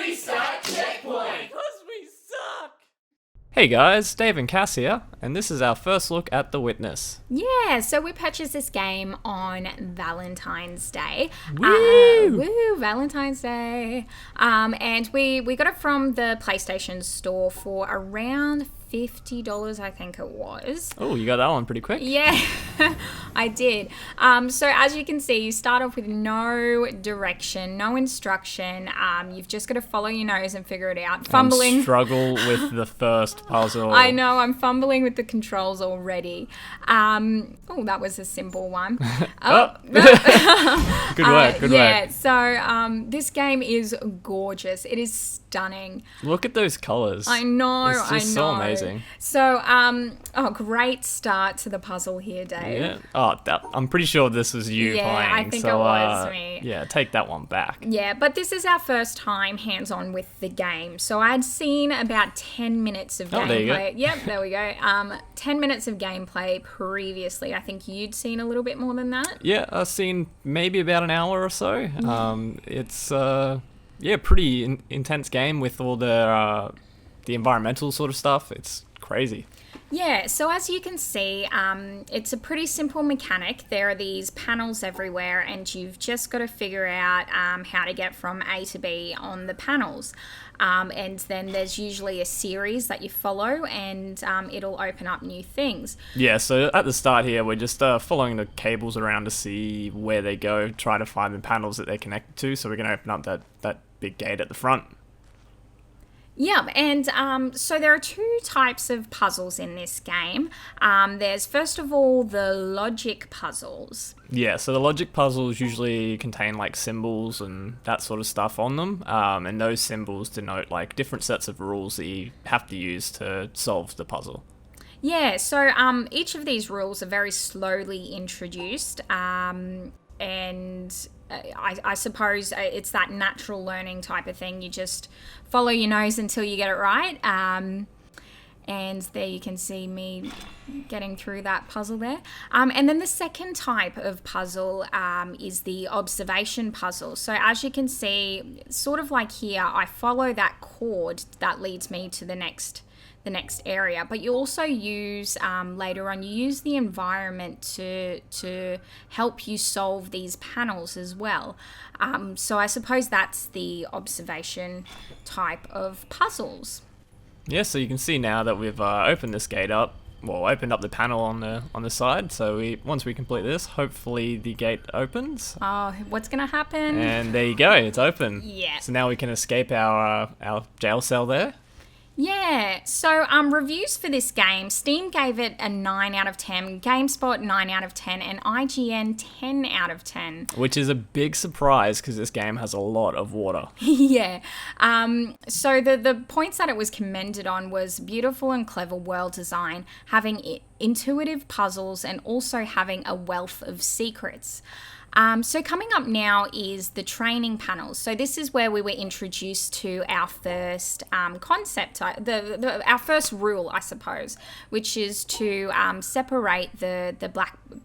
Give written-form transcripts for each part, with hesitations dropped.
Restart checkpoint! Because we suck! Hey guys, Dave and Cass here, and this is our first look at The Witness. Yeah, so we purchased this game on Valentine's Day. Woo! Valentine's Day. And we got it from the PlayStation Store for around $50, I think it was. Oh, you got that one pretty quick. Yeah, I did. So as you can see, you start off with no direction, no instruction. You've just got to follow your nose and figure it out. Fumbling. And struggle with the first puzzle. I know, I'm fumbling with the controls already. Oh, that was a simple one. Good work, good work. So this game is gorgeous. It is stunning. Look at those colours. I know, It's just so amazing. So, great start to the puzzle here, Dave. Yeah. Oh, I'm pretty sure this was you playing. Yeah, I think it was me. Yeah, take that one back. Yeah, but this is our first time hands-on with the game. So I'd seen about 10 minutes of gameplay. There you go. Yep, there we go. 10 minutes of gameplay previously. I think you'd seen a little bit more than that. Yeah, I've seen maybe about an hour or so. It's pretty intense game with all the environmental sort of stuff. It's crazy. Yeah, so as you can see, it's a pretty simple mechanic. There are these panels everywhere, and you've just got to figure out how to get from A to B on the panels. And then there's usually a series that you follow, and it'll open up new things. Yeah, so at the start here, we're just following the cables around to see where they go, try to find the panels that they're connected to, so we can open up that big gate at the front. Yeah, and so there are two types of puzzles in this game. There's, first of all, the logic puzzles. Yeah, so the logic puzzles usually contain like symbols and that sort of stuff on them, and those symbols denote like different sets of rules that you have to use to solve the puzzle. Yeah, so each of these rules are very slowly introduced, and I suppose it's that natural learning type of thing. You just follow your nose until you get it right. And there you can see me getting through that puzzle there. And then the second type of puzzle is the observation puzzle. So as you can see, sort of like here, I follow that cord that leads me to the next area, but you also use later on, you use the environment to help you solve these panels as well. So I suppose that's the observation type of puzzles. Yeah, so you can see now that we've opened this gate up, opened up the panel on the side. So once we complete this, hopefully the gate opens. Oh, what's gonna happen? And there you go, it's open. Yeah. So now we can escape our jail cell there. Yeah, so reviews for this game, Steam gave it a 9 out of 10, GameSpot 9 out of 10, and IGN 10 out of 10. Which is a big surprise because this game has a lot of water. Yeah, so the points that it was commended on was beautiful and clever world design, having intuitive puzzles, and also having a wealth of secrets. So coming up now is the training panels. So this is where we were introduced to our first concept, our first rule, I suppose, which is to separate the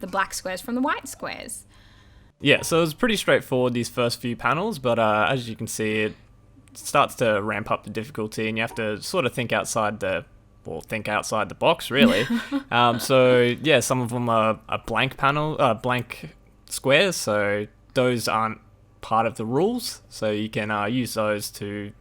black squares from the white squares. Yeah, so it was pretty straightforward, these first few panels, but as you can see, it starts to ramp up the difficulty, and you have to sort of think outside the box, really. So yeah, some of them are blank squares, so those aren't part of the rules, so you can use those to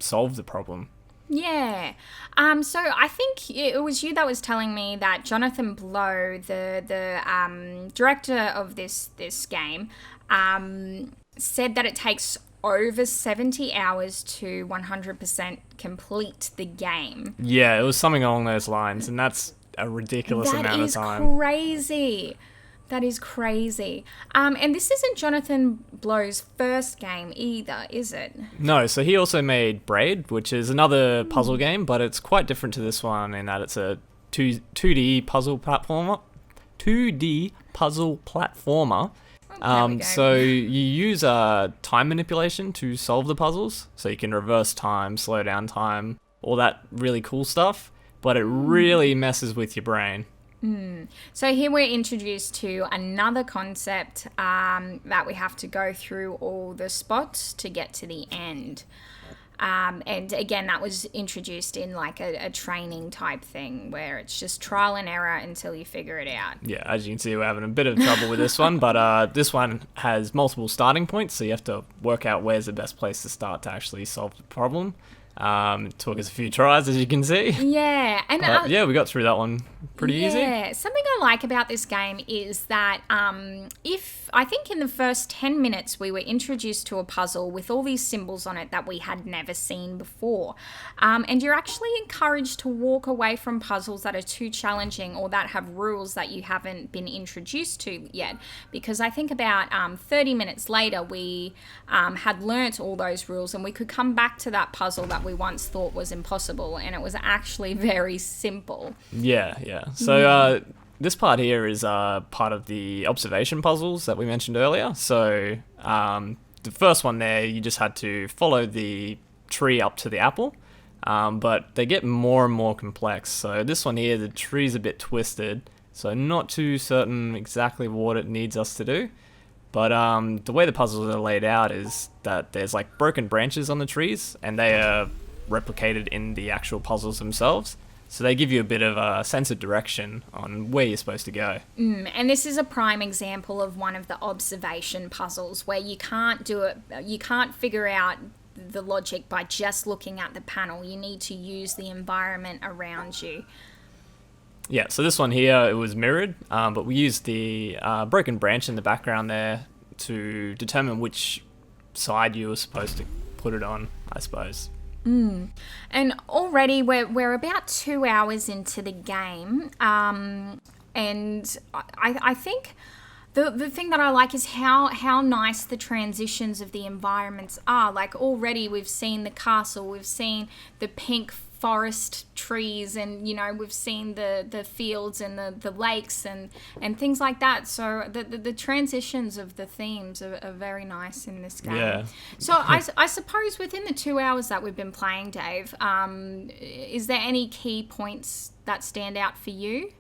solve the problem. Yeah. So I think it was you that was telling me that Jonathan Blow, the director of this game, said that it takes over 70 hours to 100% complete the game. Yeah, it was something along those lines, and that's a ridiculous amount of time. That is crazy. And this isn't Jonathan Blow's first game either, is it? No, so he also made Braid, which is another puzzle game, but it's quite different to this one in that it's a 2D puzzle platformer. So you use time manipulation to solve the puzzles. So you can reverse time, slow down time, all that really cool stuff, but it really messes with your brain. So here we're introduced to another concept that we have to go through all the spots to get to the end. And again, that was introduced in like a training type thing where it's just trial and error until you figure it out. Yeah, as you can see, we're having a bit of trouble with this one, but this one has multiple starting points, so you have to work out where's the best place to start to actually solve the problem. Took us a few tries, as you can see. Yeah, and yeah, we got through that one pretty easy. Yeah, something I like about this game is that if I think in the first 10 minutes we were introduced to a puzzle with all these symbols on it that we had never seen before, and you're actually encouraged to walk away from puzzles that are too challenging or that have rules that you haven't been introduced to yet, because I think about 30 minutes later we had learnt all those rules and we could come back to that puzzle that we once thought was impossible, and it was actually very simple. Yeah. So this part here is part of the observation puzzles that we mentioned earlier. So the first one there, you just had to follow the tree up to the apple, but they get more and more complex. So this one here, the tree's a bit twisted, so not too certain exactly what it needs us to do. But the way the puzzles are laid out is that there's like broken branches on the trees, and they are replicated in the actual puzzles themselves. So they give you a bit of a sense of direction on where you're supposed to go. And this is a prime example of one of the observation puzzles where you can't do it, you can't figure out the logic by just looking at the panel. You need to use the environment around you. Yeah, so this one here, it was mirrored, but we used the broken branch in the background there to determine which side you were supposed to put it on, I suppose. And already we're about 2 hours into the game, and I think the thing that I like is how nice the transitions of the environments are. Like already we've seen the castle, we've seen the pink forest trees, and we've seen the fields and the lakes and things like that. So the transitions of the themes are very nice in this game. Yeah. So I suppose within the 2 hours that we've been playing, Dave, is there any key points that stand out for you?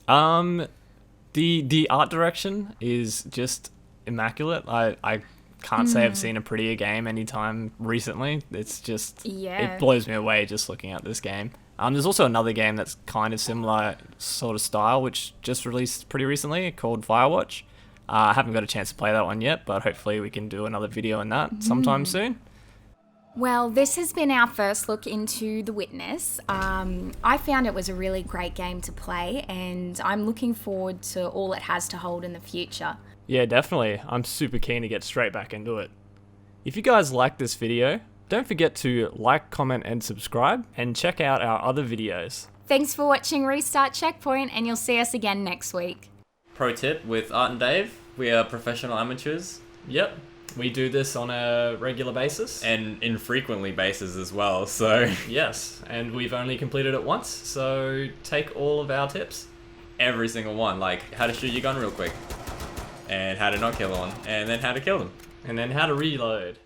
The art direction is just immaculate. I can't say I've seen a prettier game anytime recently. It's just, it blows me away just looking at this game. There's also another game that's kind of similar sort of style, which just released pretty recently, called Firewatch. I haven't got a chance to play that one yet, but hopefully we can do another video on that sometime soon. Well, this has been our first look into The Witness. I found it was a really great game to play, and I'm looking forward to all it has to hold in the future. Yeah, definitely. I'm super keen to get straight back into it. If you guys like this video, don't forget to like, comment, and subscribe, and check out our other videos. Thanks for watching Restart Checkpoint, and you'll see us again next week. Pro tip with Art and Dave, we are professional amateurs. Yep, we do this on a regular basis. And infrequently basis as well, so... Yes, and we've only completed it once, so take all of our tips. Every single one, like how to shoot your gun real quick, and how to not kill one, and then how to kill them. And then how to reload.